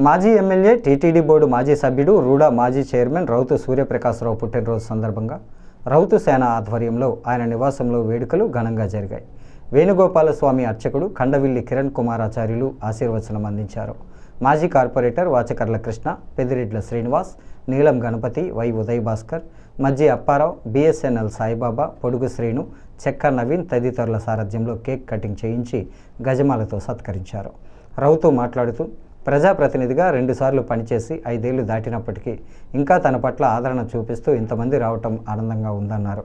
మాజీ MLA TTD board మాజీ సభ్యుడు రూడా మాజీ చైర్మన్ రౌతు సూర్యప్రకాశరావు పుట్టినరోజు సందర్భంగా రౌతు సేన ఆధ్వర్యంలో ఆయన నివాసంలో వేడుకలు ఘనంగా జరిగాయి. వేణుగోపాల స్వామి అర్చకుడు కండవిల్లి కిరణ్ కుమారాచార్యులు ఆశీర్వచనం అందించారు. మాజీ corporator Vachakarla Krishna, Peddireddla Srinivas, Neelam Ganapathi, Y Uday Bhaskar, Majji Apparao, BSNL Saibaba, Podugu Srinu, చెక్క నవీన్ తదితరుల సారథ్యంలో కేక్ కటింగ్ చేయించి గజమాలతో సత్కరించారు. రౌతు మాట్లాడుతూ, ప్రజాప్రతినిధిగా 2 సార్లు పనిచేసి 5 ఏళ్లు దాటినప్పటికీ ఇంకా తన పట్ల ఆదరణ చూపిస్తూ ఇంతమంది రావటం ఆనందంగా ఉందన్నారు.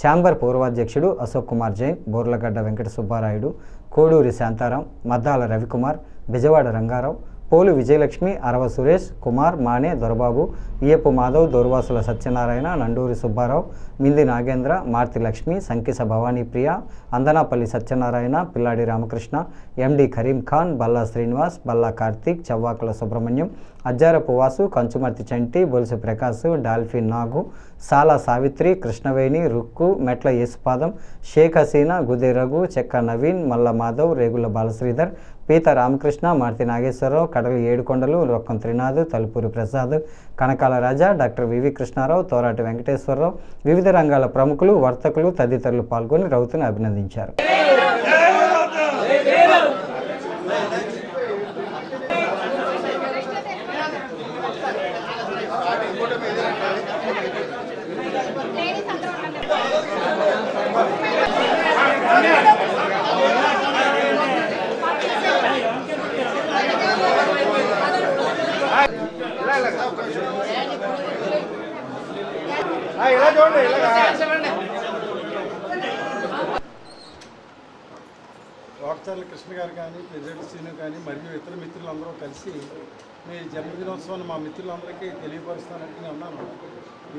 ఛాంబర్ పూర్వాధ్యక్షుడు అశోక్ కుమార్ జైన్, బోర్లగడ్డ వెంకట సుబ్బారాయుడు, కోడూరి శాంతారాం, మద్దాల రవికుమార్, బెజవాడ రంగారావు, పోలు విజయలక్ష్మి, అరవ సురేష్ కుమార్, మానే దొరబాబు, ఇయ్యపు మాధవ్, దొర్వాసుల సత్యనారాయణ, నండూరి సుబ్బారావు, మింది నాగేంద్ర, మార్తి లక్ష్మి, సంకిస భవానీ ప్రియ, అందనాపల్లి సత్యనారాయణ, పిల్లాడి రామకృష్ణ, ఎండి కరీం ఖాన్, బల్లా శ్రీనివాస్, బల్లా కార్తీక్, చవ్వాకుల సుబ్రహ్మణ్యం, అజ్జారపు వాసు, కంచుమర్తి చంటి, బొలుసు ప్రకాశ్, డాల్ఫిన్ నాగు, సాలా సావిత్రి, కృష్ణవేణి, రుక్కు, మెట్ల యేసుపాదం, షేక్ హసీనా, గుదే రఘు, చెక్క నవీన్, మల్ల మాధవ్, రేగుల బాలశ్రీధర్, పీత రామకృష్ణ, మార్తి నాగేశ్వరరావు, కడలి ఏడుకొండలు, రొక్కం త్రినాథ్, తలుపూరి ప్రసాద్, కనకాల రాజా, డాక్టర్ వివి కృష్ణారావు, తోరాటి వెంకటేశ్వరరావు, వివిధ రంగాల ప్రముఖులు, వర్తకులు తదితరులు పాల్గొని రౌతుని అభినందించారు. వాకచర్ల కృష్ణ గారు కానీ, ప్రెసిడెంట్ శ్రీను కానీ మరియు ఇతర మిత్రులందరూ కలిసి మీ జన్మదినోత్సవాన్ని మా మిత్రులందరికీ తెలియపరుస్తానని ఉన్నాను.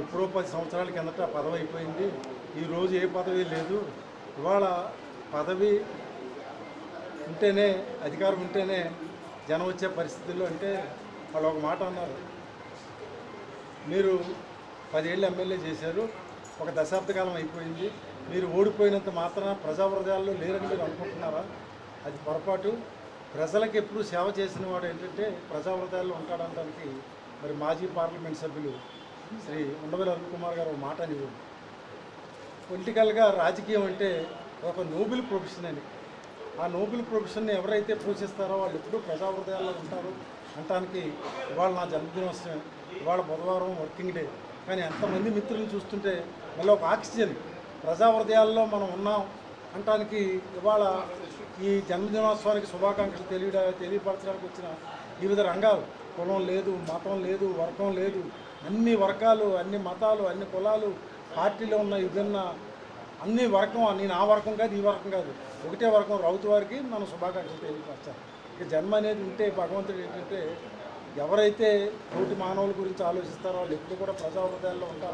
ఎప్పుడో 10 సంవత్సరాల కిందట పదవి అయిపోయింది. ఈరోజు ఏ పదవి లేదు. ఇవాళ పదవి ఉంటేనే, అధికారం ఉంటేనే జనం వచ్చే పరిస్థితుల్లో అంటే వాళ్ళు ఒక మాట అన్నారు, మీరు 10 ఏళ్ళు ఎమ్మెల్యే చేశారు, ఒక దశాబ్ద కాలం అయిపోయింది, మీరు ఓడిపోయినంత మాత్రాన ప్రజా హృదయాల్లో లేరని మీరు అనుకుంటున్నారా? అది పొరపాటు. ప్రజలకు ఎప్పుడు సేవ చేసిన వాడు ఏంటంటే ప్రజా హృదయాల్లో ఉంటాడనడానికి మరి మాజీ పార్లమెంట్ సభ్యులు శ్రీ ఉండవల్లి అరుణ్ కుమార్ గారు ఒక మాట అనేవారు. పొలిటికల్గా రాజకీయం అంటే ఒక నోబెల్ ప్రొఫెషన్ అని. ఆ నోబెల్ ప్రొఫెషన్ని ఎవరైతే పోషిస్తారో వాళ్ళు ఎప్పుడూ ప్రజా హృదయాల్లో ఉంటారు అనటానికి ఇవాళ నా జన్మదినోత్సవం. ఇవాళ బుధవారం వర్కింగ్ డే. కానీ ఎంతమంది మిత్రులను చూస్తుంటే మళ్ళీ ఒక ఆక్సిజన్, ప్రజా హృదయాల్లో మనం ఉన్నాం అనటానికి ఇవాళ ఈ జన్మదినోత్సవానికి శుభాకాంక్షలు తెలియపరచడానికి వచ్చిన వివిధ రంగాలు, కులం లేదు, మతం లేదు, వర్గం లేదు, అన్ని వర్గాలు, అన్ని మతాలు, అన్ని కులాలు, పార్టీలో ఉన్న విభిన్న అన్ని వర్గం, నేను ఆ వర్గం కాదు, ఈ వర్గం కాదు, ఒకటే వర్గం రౌతు వారికి మనం శుభాకాంక్షలు తెలియపరచాలి. ఇక జన్మ అనేది ఉంటే భగవంతుడు ఏంటంటే ఎవరైతే తోటి మానవుల గురించి ఆలోచిస్తారో వాళ్ళు ఎప్పుడు కూడా ప్రజా హృదయాల్లో ఉంటారో